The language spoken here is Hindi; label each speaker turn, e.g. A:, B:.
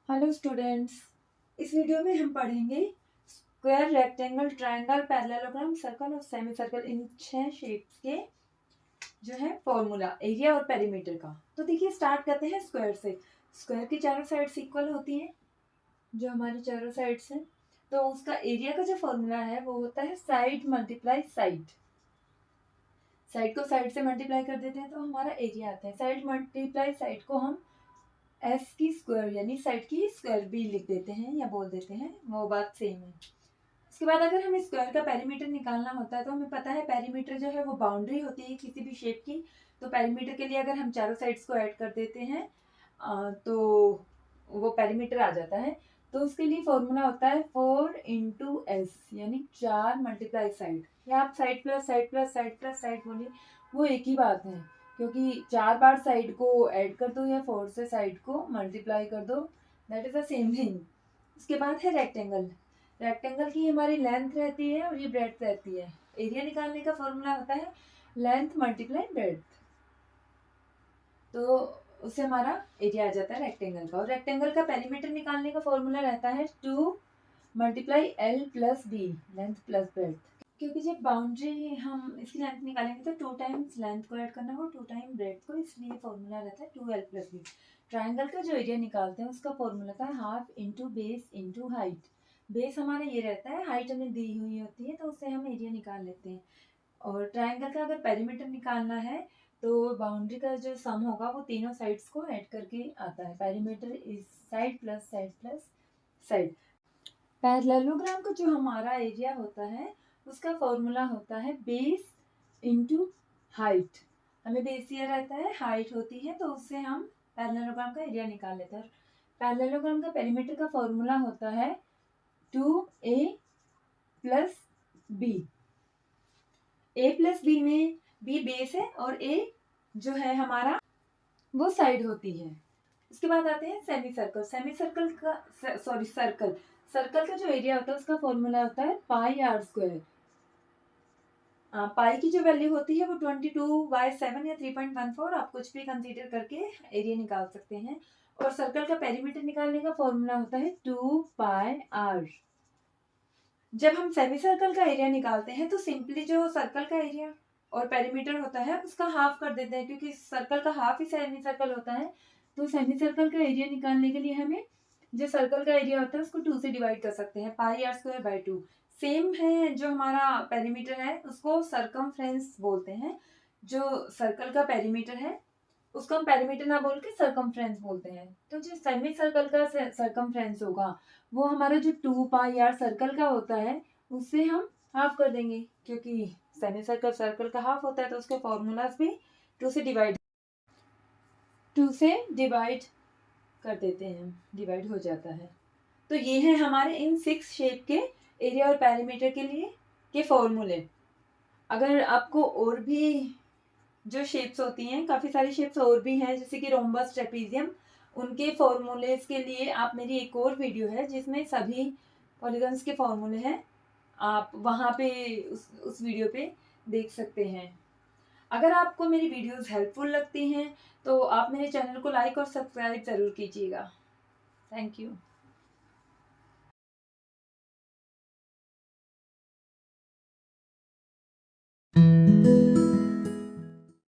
A: Hello students. इस वीडियो में हम पढ़ेंगे square, rectangle, triangle, parallelogram, circle और सेमी सर्कल, इन 6 शेप्स के जो है फॉर्मूला एरिया और पेरीमीटर का। तो देखिए, स्टार्ट करते हैं स्क्वायर से। स्क्वायर की चारों साइड्स इक्वल होती हैं, जो हमारी चारों साइड्स हैं। तो उसका एरिया का जो फॉर्मूला है वो होता है साइड मल्टीप्लाई साइड। साइड को साइड से मल्टीप्लाई कर देते हैं तो हमारा एरिया आता है। साइड मल्टीप्लाई साइड को हम एस की स्क्वायर यानी साइड की स्क्वायर भी लिख देते हैं या बोल देते हैं, वो बात सेम है। उसके बाद अगर हमें स्क्वायर का पेरीमीटर निकालना होता है तो हमें पता है पेरीमीटर जो है वो बाउंड्री होती है किसी भी शेप की। तो पेरीमीटर के लिए अगर हम चारों साइड्स को ऐड कर देते हैं तो वो पेरीमीटर आ जाता है। तो उसके लिए फॉर्मूला होता है 4 × S यानी 4 मल्टीप्लाई साइड, या आप side plus side plus side plus side बोलिए, वो एक ही बात है, क्योंकि 4 बार साइड को ऐड कर दो या 4 से साइड को मल्टीप्लाई कर दो, that is the same thing. उसके बाद है रेक्टेंगल। रेक्टेंगल की हमारी लेंथ रहती है और ये ब्रेड्थ रहती है। एरिया निकालने का फॉर्मूला होता है लेंथ मल्टीप्लाई ब्रेड्थ, तो उससे हमारा एरिया आ जाता है रेक्टेंगल का। और रेक्टेंगल का पेरीमीटर निकालने का फॉर्मूला रहता है 2 × L + B, length plus breadth. क्योंकि जब बाउंड्री हम इसकी लेंथ निकालेंगे तो 2 टाइम्स लेंथ को ऐड करना हो, 2 टाइम ब्रेड्थ को, इसलिए फॉर्मूला रहता है 2L + B। ट्राइंगल का जो एरिया निकालते हैं उसका फॉर्मूला था half into base into height. Base हमारा ये रहता है, हाइट हमें दी हुई होती है तो उससे हम एरिया निकाल लेते हैं। और ट्राइंगल का अगर पेरीमीटर निकालना है तो बाउंड्री का जो सम होगा वो तीनों साइड्स को ऐड करके आता है। Perimeter is side plus side plus side. Parallelogram का जो हमारा एरिया होता है उसका फॉर्मूला होता है बेस इंटू हाइट। हमें बेस दिया रहता है, हाइट होती है, तो उससे हम पैरेललोग्राम का एरिया निकाल लेते हैं। पैरेललोग्राम का पेरीमीटर का फॉर्मूला होता है 2A + B। A + B में B बेस है और A जो है हमारा वो साइड होती है। उसके बाद आते हैं सेमी सर्कल। सेमी सर्कल का सर्कल का जो एरिया होता है उसका फॉर्मूला होता है πr²। पाई की जो वैल्यू होती है वो 22/7 या 3.14, आप कुछ भी कंसीडर करके एरिया निकाल सकते हैं। और सर्कल का पेरीमीटर निकालने का फॉर्मूला होता है 2πr। जब हम सेमी सर्कल का एरिया निकालते हैं तो सिंपली जो सर्कल का एरिया और पेरीमीटर होता है उसका हाफ कर देते हैं, क्योंकि सर्कल का हाफ ही सेमी सर्कल होता है। तो सेमी सर्कल का एरिया निकालने के लिए हमें जो सर्कल का एरिया होता है उसको 2 से डिवाइड कर सकते हैं, πr²/2। सेम है, जो हमारा पेरीमीटर है उसको सरकमफ्रेंस बोलते हैं। जो सर्कल का पेरीमीटर है उसको हम पेरीमीटर ना बोल के सरकमफ्रेंस बोलते हैं। तो जो सेमी सर्कल का सरकमफ्रेंस होगा वो हमारा जो 2πr सर्कल का होता है उससे हम हाफ कर देंगे, क्योंकि सेमी सर्कल सर्कल का हाफ होता है तो उसके फॉर्मूलाज भी 2 से डिवाइड कर देते हैं, डिवाइड हो जाता है। तो ये है हमारे इन 6 शेप के एरिया और पेरीमीटर के लिए के फॉर्मूले। अगर आपको और भी जो शेप्स होती हैं, काफ़ी सारी शेप्स और भी हैं जैसे कि रोम्बस, ट्रेपीजियम, उनके फॉर्मूलेस के लिए आप मेरी एक और वीडियो है जिसमें सभी पॉलीगन्स के फॉर्मूले हैं, आप वहाँ पे उस वीडियो पे देख सकते हैं। अगर आपको मेरी वीडियोस हेल्पफुल लगती हैं तो आप मेरे चैनल को लाइक और सब्सक्राइब ज़रूर कीजिएगा। Thank you.